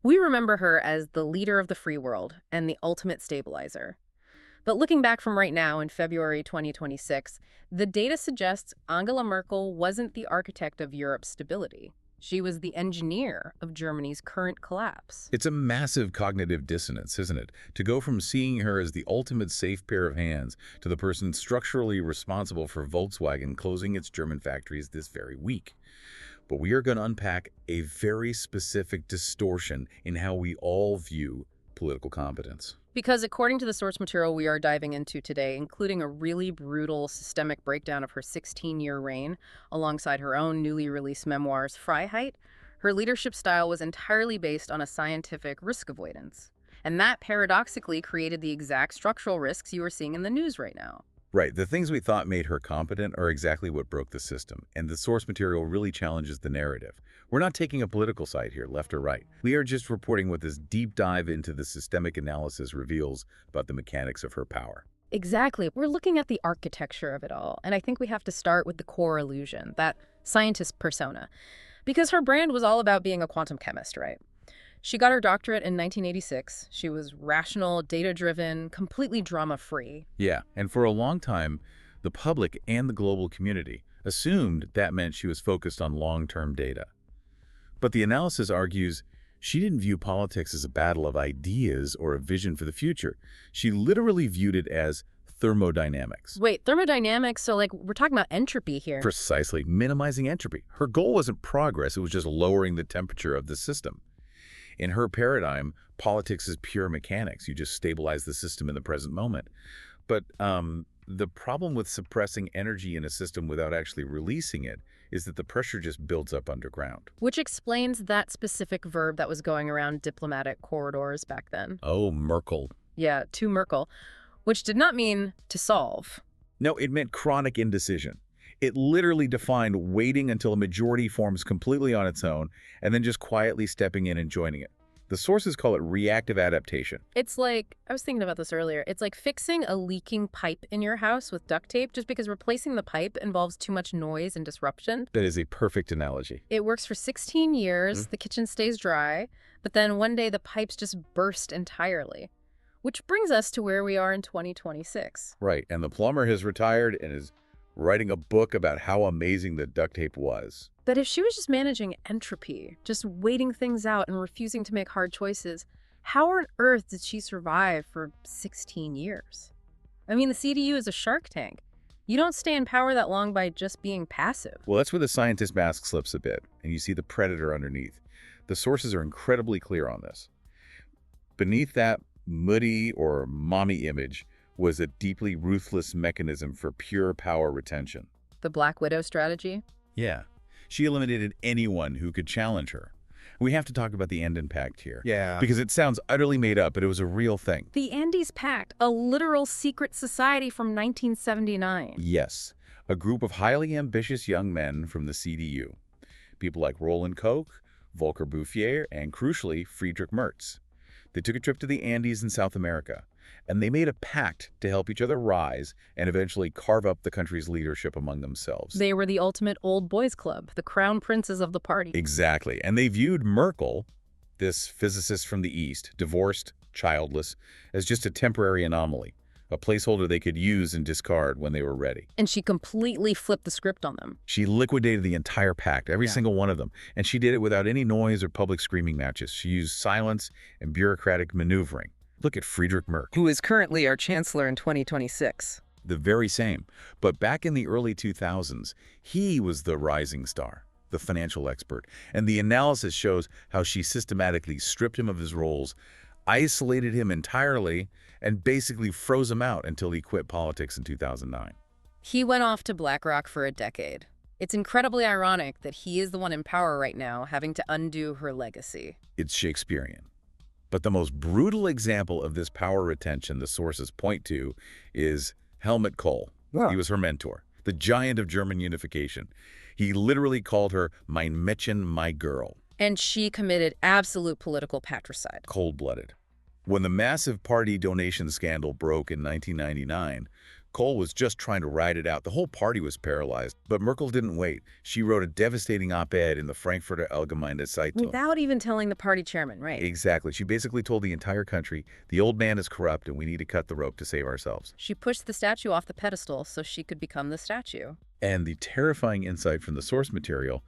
We remember her as the leader of the free world and the ultimate stabilizer. But looking back from right now in February 2026, the data suggests Angela Merkel wasn't the architect of Europe's stability. She was the engineer of Germany's current collapse. It's a massive cognitive dissonance, isn't it? To go from seeing her as the ultimate safe pair of hands to the person structurally responsible for Volkswagen closing its German factories this very week. But we are going to unpack a very specific distortion in how we all view political competence. Because according to the source material we are diving into today, including a really brutal systemic breakdown of her 16-year reign, alongside her own newly released memoirs, Freiheit, her leadership style was entirely based on a scientific risk avoidance. And that paradoxically created the exact structural risks you are seeing in the news right now. Right, the things we thought made her competent are exactly what broke the system, and the source material really challenges the narrative. We're not taking a political side here, left or right. We are just reporting what this deep dive into the systemic analysis reveals about the mechanics of her power. Exactly. We're looking at the architecture of it all, and I think we have to start with the core illusion, that scientist persona. Because her brand was all about being a quantum chemist, right? She got her doctorate in 1986. She was rational, data-driven, completely drama-free. Yeah, and for a long time, the public and the global community assumed that meant she was focused on long-term data. But the analysis argues she didn't view politics as a battle of ideas or a vision for the future. She literally viewed it as thermodynamics. Wait, thermodynamics, so like we're talking about entropy here. Precisely, minimizing entropy. Her goal wasn't progress, it was just lowering the temperature of the system. In her paradigm, politics is pure mechanics. You just stabilize the system in the present moment. But the problem with suppressing energy in a system without actually releasing it is that the pressure just builds up underground. Which explains that specific verb that was going around diplomatic corridors back then. Oh, Merkel. Yeah, to Merkel, which did not mean to solve. No, it meant chronic indecision. It literally defined waiting until a majority forms completely on its own and then just quietly stepping in and joining it. The sources call it reactive adaptation. It's like, I was thinking about this earlier, it's like fixing a leaking pipe in your house with duct tape just because replacing the pipe involves too much noise and disruption. That is a perfect analogy. It works for 16 years, the kitchen stays dry, but then one day the pipes just burst entirely. Which brings us to where we are in 2026. Right, and the plumber has retired and is writing a book about how amazing the duct tape was. But if she was just managing entropy, just waiting things out and refusing to make hard choices, how on earth did she survive for 16 years? I mean, the CDU is a shark tank. You don't stay in power that long by just being passive. Well, that's where the scientist mask slips a bit, and you see the predator underneath. The sources are incredibly clear on this. Beneath that moody or mommy image was a deeply ruthless mechanism for pure power retention. The Black Widow strategy? Yeah. She eliminated anyone who could challenge her. We have to talk about the Andenpakt here. Yeah. Because it sounds utterly made up, but it was a real thing. The Andes Pact, a literal secret society from 1979. Yes. A group of highly ambitious young men from the CDU. People like Roland Koch, Volker Bouffier, and crucially, Friedrich Merz. They took a trip to the Andes in South America, and they made a pact to help each other rise and eventually carve up the country's leadership among themselves. They were the ultimate old boys club, the crown princes of the party. Exactly. And they viewed Merkel, this physicist from the East, divorced, childless, as just a temporary anomaly, a placeholder they could use and discard when they were ready. And she completely flipped the script on them. She liquidated the entire pact, every single one of them, and she did it without any noise or public screaming matches. She used silence and bureaucratic maneuvering. Look at Friedrich Merz. Who is currently our Chancellor in 2026. The very same. But back in the early 2000s, he was the rising star, the financial expert. And the analysis shows how she systematically stripped him of his roles, isolated him entirely, and basically froze him out until he quit politics in 2009. He went off to BlackRock for a decade. It's incredibly ironic that he is the one in power right now, having to undo her legacy. It's Shakespearean. But the most brutal example of this power retention the sources point to is Helmut Kohl. Wow. He was her mentor, the giant of German unification. He literally called her mein Mädchen, my girl. And she committed absolute political patricide. Cold-blooded. When the massive party donation scandal broke in 1999, Kohl was just trying to ride it out. The whole party was paralyzed. But Merkel didn't wait. She wrote a devastating op-ed in the Frankfurter Allgemeine Zeitung. Without even telling the party chairman, right? Exactly. She basically told the entire country, the old man is corrupt and we need to cut the rope to save ourselves. She pushed the statue off the pedestal so she could become the statue. And the terrifying insight from the source material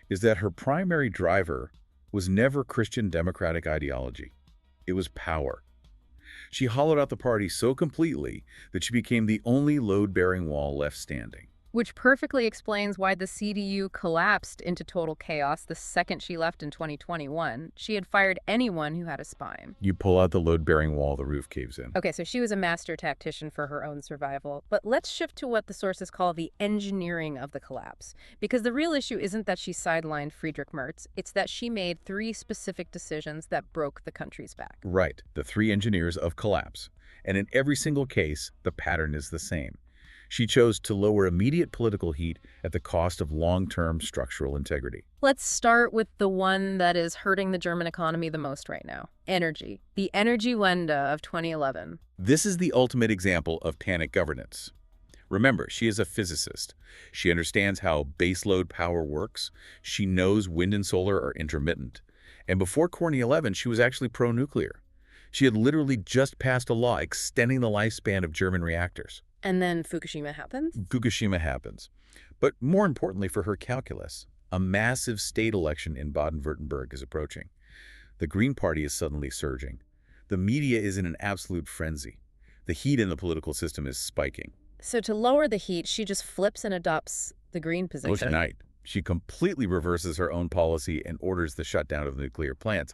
is that her primary driver was never Christian democratic ideology. It was power. She hollowed out the party so completely that she became the only load-bearing wall left standing. Which perfectly explains why the CDU collapsed into total chaos the second she left in 2021. She had fired anyone who had a spine. You pull out the load-bearing wall, the roof caves in. Okay, so she was a master tactician for her own survival. But let's shift to what the sources call the engineering of the collapse. Because the real issue isn't that she sidelined Friedrich Merz, it's that she made 3 specific decisions that broke the country's back. Right, the 3 engineers of collapse. And in every single case, the pattern is the same. She chose to lower immediate political heat at the cost of long-term structural integrity. Let's start with the one that is hurting the German economy the most right now, energy. The Energiewende of 2011. This is the ultimate example of panic governance. Remember, she is a physicist. She understands how baseload power works. She knows wind and solar are intermittent. And before 2011, she was actually pro-nuclear. She had literally just passed a law extending the lifespan of German reactors. And then Fukushima happens? Fukushima happens. But more importantly for her calculus, a massive state election in Baden-Württemberg is approaching. The Green Party is suddenly surging. The media is in an absolute frenzy. The heat in the political system is spiking. So to lower the heat, she just flips and adopts the green position. Overnight, she completely reverses her own policy and orders the shutdown of nuclear plants.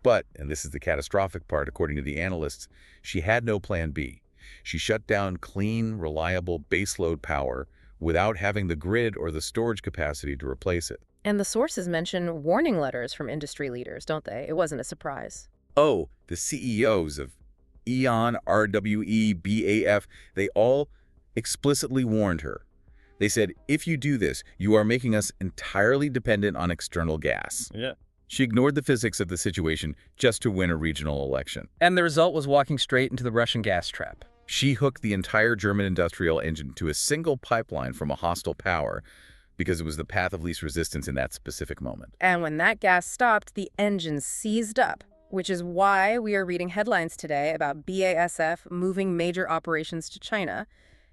But, and this is the catastrophic part according to the analysts, she had no plan B. She shut down clean, reliable baseload power without having the grid or the storage capacity to replace it. And the sources mention warning letters from industry leaders, don't they? It wasn't a surprise. Oh, the CEOs of E.ON, RWE, BAF, they all explicitly warned her. They said, if you do this, you are making us entirely dependent on external gas. Yeah. She ignored the physics of the situation just to win a regional election. And the result was walking straight into the Russian gas trap. She hooked the entire German industrial engine to a single pipeline from a hostile power because it was the path of least resistance in that specific moment. And when that gas stopped, the engine seized up, which is why we are reading headlines today about BASF moving major operations to China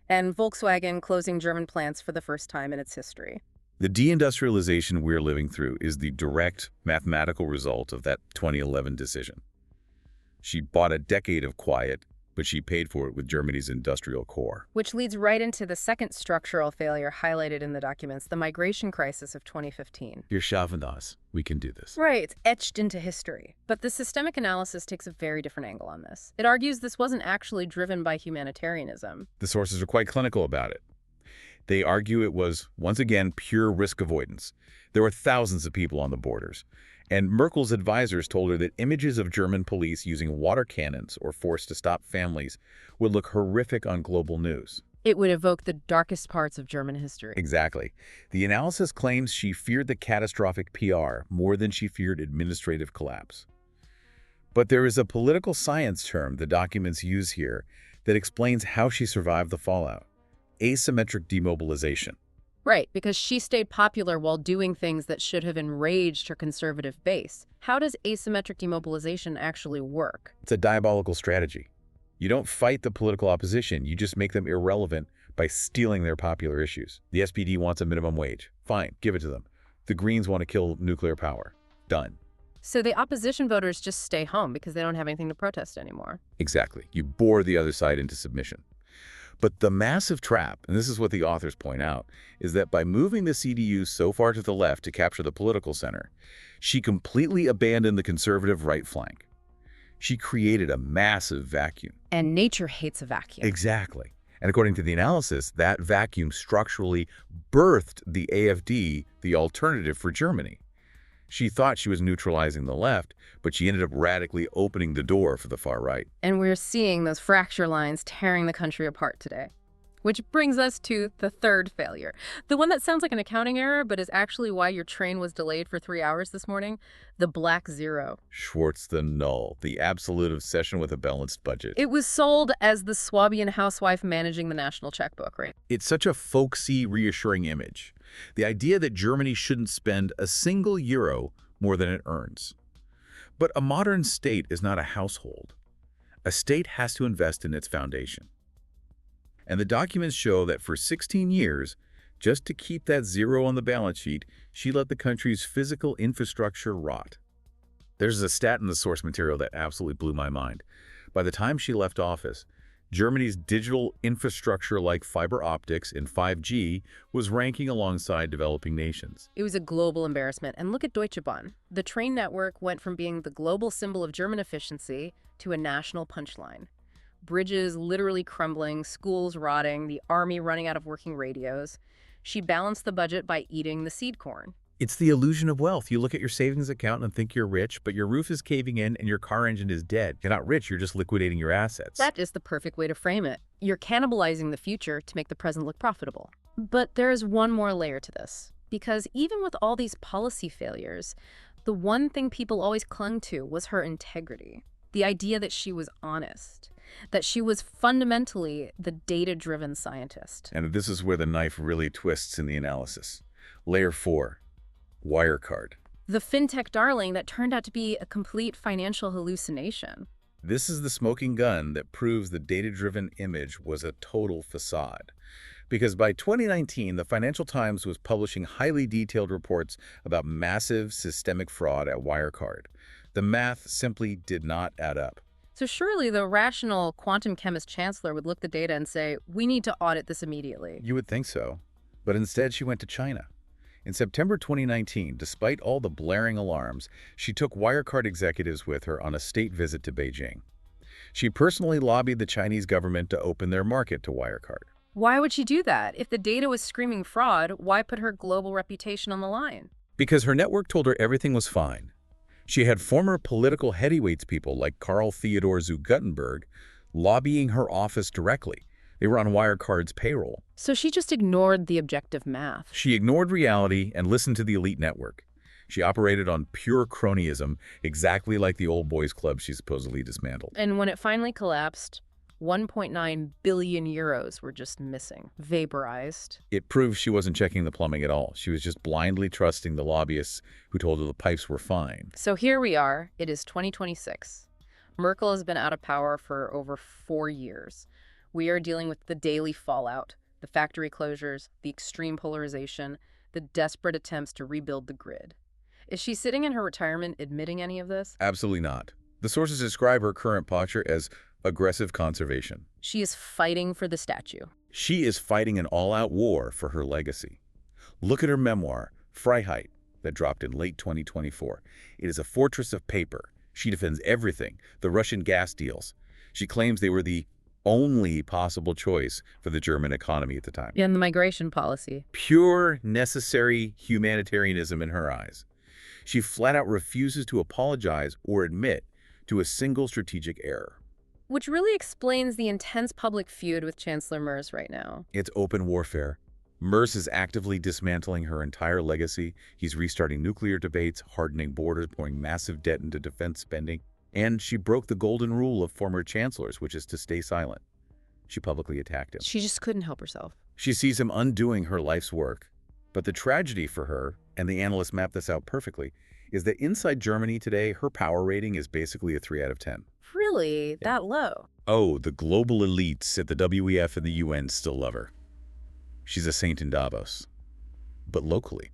and Volkswagen closing German plants for the first time in its history. The deindustrialization we're living through is the direct mathematical result of that 2011 decision. She bought a decade of quiet, but she paid for it with Germany's industrial core. Which leads right into the second structural failure highlighted in the documents, the migration crisis of 2015. Wir schaffen das. We can do this. Right, it's etched into history. But the systemic analysis takes a very different angle on this. It argues this wasn't actually driven by humanitarianism. The sources are quite clinical about it. They argue it was, once again, pure risk avoidance. There were thousands of people on the borders. And Merkel's advisors told her that images of German police using water cannons or force to stop families would look horrific on global news. It would evoke the darkest parts of German history. Exactly. The analysis claims she feared the catastrophic PR more than she feared administrative collapse. But there is a political science term the documents use here that explains how she survived the fallout. Asymmetric demobilization. Right, because she stayed popular while doing things that should have enraged her conservative base. How does asymmetric demobilization actually work? It's a diabolical strategy. You don't fight the political opposition, you just make them irrelevant by stealing their popular issues. The SPD wants a minimum wage. Fine, give it to them. The Greens want to kill nuclear power. Done. So the opposition voters just stay home because they don't have anything to protest anymore. Exactly. You bore the other side into submission. But the massive trap, and this is what the authors point out, is that by moving the CDU so far to the left to capture the political center, she completely abandoned the conservative right flank. She created a massive vacuum. And nature hates a vacuum. Exactly. And according to the analysis, that vacuum structurally birthed the AfD, the alternative for Germany. She thought she was neutralizing the left, but she ended up radically opening the door for the far right. And we're seeing those fracture lines tearing the country apart today. Which brings us to the third failure. The one that sounds like an accounting error, but is actually why your train was delayed for 3 hours this morning. The black zero. Schwartz the null, the absolute obsession with a balanced budget. It was sold as the Swabian housewife managing the national checkbook, right? It's such a folksy, reassuring image. The idea that Germany shouldn't spend a single euro more than it earns. But a modern state is not a household. A state has to invest in its foundation. And the documents show that for 16 years, just to keep that zero on the balance sheet, she let the country's physical infrastructure rot. There's a stat in the source material that absolutely blew my mind. By the time she left office, Germany's digital infrastructure like fiber optics and 5G was ranking alongside developing nations. It was a global embarrassment. And look at Deutsche Bahn. The train network went from being the global symbol of German efficiency to a national punchline. Bridges literally crumbling, schools rotting, the army running out of working radios. She balanced the budget by eating the seed corn. It's the illusion of wealth. You look at your savings account and think you're rich, but your roof is caving in and your car engine is dead. You're not rich, you're just liquidating your assets. That is the perfect way to frame it. You're cannibalizing the future to make the present look profitable. But there is one more layer to this. Because even with all these policy failures, the one thing people always clung to was her integrity. The idea that she was honest. That she was fundamentally the data-driven scientist. And this is where the knife really twists in the analysis. Layer 4. Wirecard. The fintech darling that turned out to be a complete financial hallucination. This is the smoking gun that proves the data-driven image was a total facade. Because by 2019, the Financial Times was publishing highly detailed reports about massive systemic fraud at Wirecard. The math simply did not add up. So surely the rational quantum chemist Chancellor would look at the data and say, we need to audit this immediately. You would think so. But instead, she went to China. In September 2019, despite all the blaring alarms, she took Wirecard executives with her on a state visit to Beijing. She personally lobbied the Chinese government to open their market to Wirecard. Why would she do that? If the data was screaming fraud, why put her global reputation on the line? Because her network told her everything was fine. She had former political heavyweights people like Karl Theodor zu Guttenberg lobbying her office directly. They were on Wirecard's payroll. So she just ignored the objective math. She ignored reality and listened to the elite network. She operated on pure cronyism, exactly like the old boys club she supposedly dismantled. And when it finally collapsed, 1.9 billion euros were just missing, vaporized. It proved she wasn't checking the plumbing at all. She was just blindly trusting the lobbyists who told her the pipes were fine. So here we are. It is 2026. Merkel has been out of power for over 4 years. We are dealing with the daily fallout, the factory closures, the extreme polarization, the desperate attempts to rebuild the grid. Is she sitting in her retirement admitting any of this? Absolutely not. The sources describe her current posture as aggressive conservation. She is fighting for the statue. She is fighting an all-out war for her legacy. Look at her memoir, Freiheit, that dropped in late 2024. It is a fortress of paper. She defends everything, the Russian gas deals. She claims they were the only possible choice for the German economy at the time. And the migration policy. Pure, necessary humanitarianism in her eyes. She flat out refuses to apologize or admit to a single strategic error. Which really explains the intense public feud with Chancellor Merz right now. It's open warfare. Merz is actively dismantling her entire legacy. He's restarting nuclear debates, hardening borders, pouring massive debt into defense spending. And she broke the golden rule of former chancellors, which is to stay silent. She publicly attacked him. She just couldn't help herself. She sees him undoing her life's work. But the tragedy for her, and the analysts map this out perfectly, is that inside Germany today, her power rating is basically a 3 out of 10. Really? That low? Oh, the global elites at the WEF and the UN still love her. She's a saint in Davos. But locally,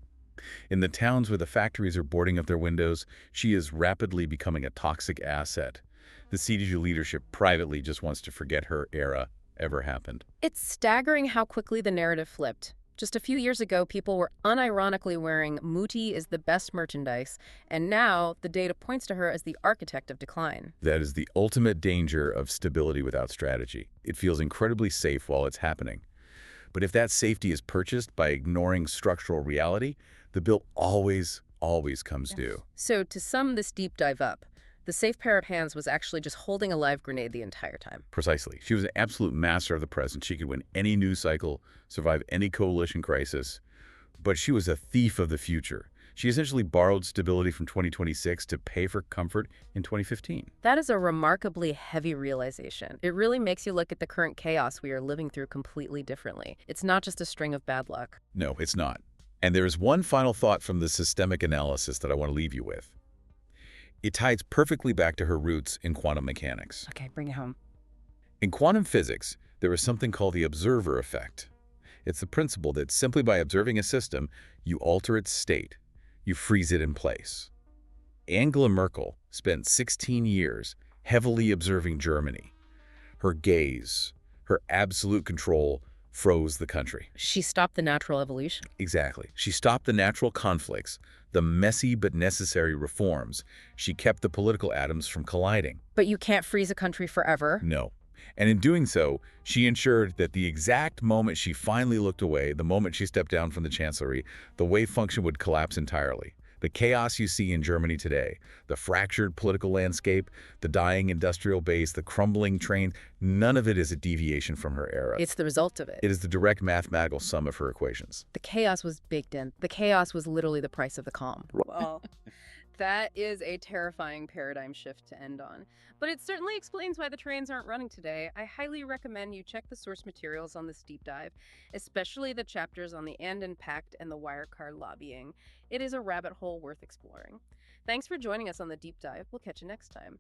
in the towns where the factories are boarding up their windows, she is rapidly becoming a toxic asset. The CDU leadership privately just wants to forget her era ever happened. It's staggering how quickly the narrative flipped. Just a few years ago, people were unironically wearing Mutti is the best merchandise, and now the data points to her as the architect of decline. That is the ultimate danger of stability without strategy. It feels incredibly safe while it's happening. But if that safety is purchased by ignoring structural reality, the bill always comes due. So to sum this deep dive up, The safe pair of hands was actually just holding a live grenade the entire time. Precisely. She was an absolute master of the present. She could win any news cycle, survive any coalition crisis, but she was a thief of the future. She essentially borrowed stability from 2026 to pay for comfort in 2015. That is a remarkably heavy realization. It really makes you look at the current chaos we are living through completely differently. It's not just a string of bad luck. No, it's not. And there is one final thought from the systemic analysis that I want to leave you with. It ties perfectly back to her roots in quantum mechanics. Okay, bring it home. In quantum physics, there is something called the observer effect. It's the principle that simply by observing a system, you alter its state. You freeze it in place. Angela Merkel spent 16 years heavily observing Germany. Her gaze, her absolute control, froze the country. She stopped the natural evolution. Exactly. She stopped the natural conflicts, the messy but necessary reforms. She kept the political atoms from colliding. But you can't freeze a country forever. No. And in doing so, she ensured that the exact moment she finally looked away, the moment she stepped down from the Chancellery, the wave function would collapse entirely. The chaos you see in Germany today, the fractured political landscape, the dying industrial base, the crumbling train, none of it is a deviation from her era. It's the result of it. It is the direct mathematical sum of her equations. The chaos was baked in. The chaos was literally the price of the calm. Well, that is a terrifying paradigm shift to end on. But it certainly explains why the trains aren't running today. I highly recommend you check the source materials on this deep dive, especially the chapters on the Andenpakt and the Wirecard lobbying. It is a rabbit hole worth exploring. Thanks for joining us on the deep dive. We'll catch you next time.